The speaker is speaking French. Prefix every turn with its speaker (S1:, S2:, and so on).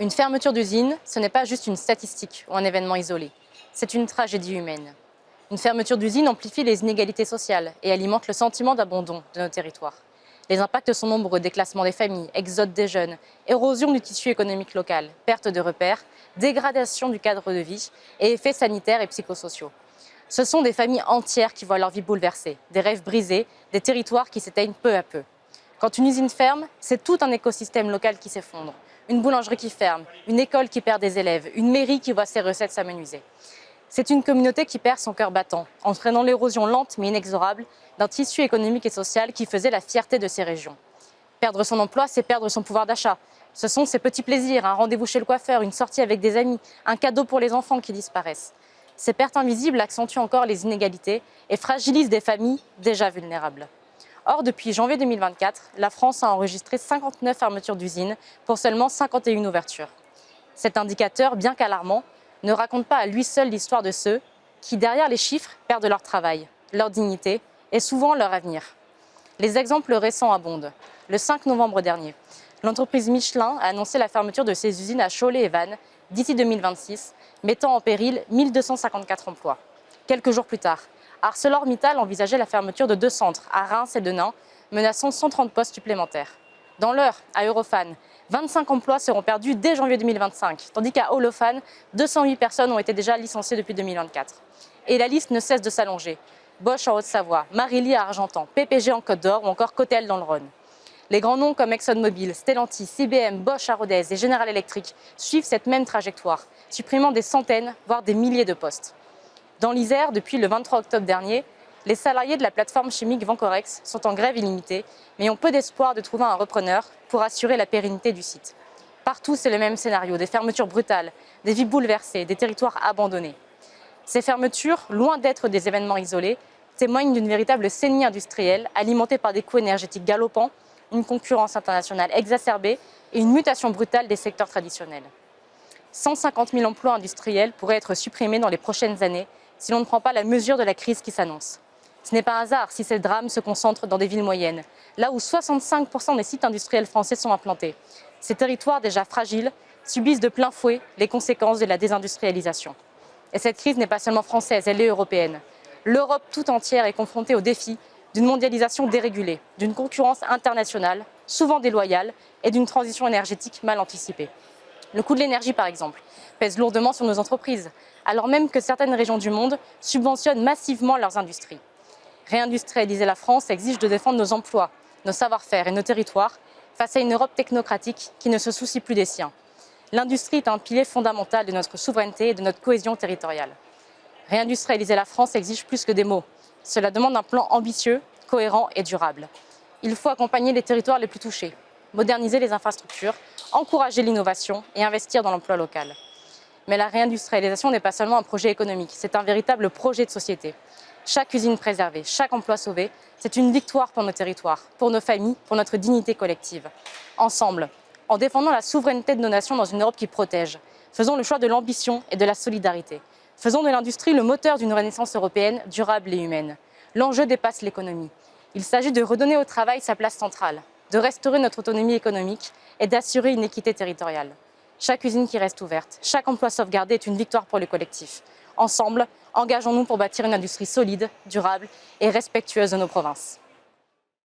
S1: Une fermeture d'usine, ce n'est pas juste une statistique ou un événement isolé. C'est une tragédie humaine. Une fermeture d'usine amplifie les inégalités sociales et alimente le sentiment d'abandon de nos territoires. Les impacts sont nombreux: déclassement des familles, exode des jeunes, érosion du tissu économique local, perte de repères, dégradation du cadre de vie et effets sanitaires et psychosociaux. Ce sont des familles entières qui voient leur vie bouleversée, des rêves brisés, des territoires qui s'éteignent peu à peu. Quand une usine ferme, c'est tout un écosystème local qui s'effondre. Une boulangerie qui ferme, une école qui perd des élèves, une mairie qui voit ses recettes s'amenuiser. C'est une communauté qui perd son cœur battant, entraînant l'érosion lente mais inexorable d'un tissu économique et social qui faisait la fierté de ces régions. Perdre son emploi, c'est perdre son pouvoir d'achat. Ce sont ces petits plaisirs, un rendez-vous chez le coiffeur, une sortie avec des amis, un cadeau pour les enfants qui disparaissent. Ces pertes invisibles accentuent encore les inégalités et fragilisent des familles déjà vulnérables. Or, depuis janvier 2024, la France a enregistré 59 fermetures d'usines pour seulement 51 ouvertures. Cet indicateur, bien qu'alarmant, ne raconte pas à lui seul l'histoire de ceux qui, derrière les chiffres, perdent leur travail, leur dignité et souvent leur avenir. Les exemples récents abondent. Le 5 novembre dernier, l'entreprise Michelin a annoncé la fermeture de ses usines à Cholet et Vannes d'ici 2026, mettant en péril 1254 emplois. Quelques jours plus tard, ArcelorMittal envisageait la fermeture de 2 centres, à Reims et Denain, menaçant 130 postes supplémentaires. Dans l'Eure, à Eurofan, 25 emplois seront perdus dès janvier 2025, tandis qu'à Olofan, 208 personnes ont été déjà licenciées depuis 2024. Et la liste ne cesse de s'allonger. Bosch en Haute-Savoie, Marelli à Argentan, PPG en Côte d'Or ou encore Cotel dans le Rhône. Les grands noms comme ExxonMobil, Stellantis, IBM, Bosch à Rodez et General Electric suivent cette même trajectoire, supprimant des centaines, voire des milliers de postes. Dans l'Isère, depuis le 23 octobre dernier, les salariés de la plateforme chimique Vencorex sont en grève illimitée, mais ont peu d'espoir de trouver un repreneur pour assurer la pérennité du site. Partout, c'est le même scénario: des fermetures brutales, des vies bouleversées, des territoires abandonnés. Ces fermetures, loin d'être des événements isolés, témoignent d'une véritable saignée industrielle alimentée par des coûts énergétiques galopants, une concurrence internationale exacerbée et une mutation brutale des secteurs traditionnels. 150 000 emplois industriels pourraient être supprimés dans les prochaines années si l'on ne prend pas la mesure de la crise qui s'annonce. Ce n'est pas un hasard si ces drames se concentrent dans des villes moyennes, là où 65% des sites industriels français sont implantés. Ces territoires déjà fragiles subissent de plein fouet les conséquences de la désindustrialisation. Et cette crise n'est pas seulement française, elle est européenne. L'Europe tout entière est confrontée au défi d'une mondialisation dérégulée, d'une concurrence internationale, souvent déloyale, et d'une transition énergétique mal anticipée. Le coût de l'énergie, par exemple, pèse lourdement sur nos entreprises, alors même que certaines régions du monde subventionnent massivement leurs industries. Réindustrialiser la France exige de défendre nos emplois, nos savoir-faire et nos territoires face à une Europe technocratique qui ne se soucie plus des siens. L'industrie est un pilier fondamental de notre souveraineté et de notre cohésion territoriale. Réindustrialiser la France exige plus que des mots. Cela demande un plan ambitieux, cohérent et durable. Il faut accompagner les territoires les plus touchés, moderniser les infrastructures, encourager l'innovation et investir dans l'emploi local. Mais la réindustrialisation n'est pas seulement un projet économique, c'est un véritable projet de société. Chaque usine préservée, chaque emploi sauvé, c'est une victoire pour nos territoires, pour nos familles, pour notre dignité collective. Ensemble, en défendant la souveraineté de nos nations dans une Europe qui protège, faisons le choix de l'ambition et de la solidarité. Faisons de l'industrie le moteur d'une renaissance européenne durable et humaine. L'enjeu dépasse l'économie. Il s'agit de redonner au travail sa place centrale, de restaurer notre autonomie économique et d'assurer une équité territoriale. Chaque usine qui reste ouverte, chaque emploi sauvegardé est une victoire pour le collectif. Ensemble, engageons-nous pour bâtir une industrie solide, durable et respectueuse de nos provinces.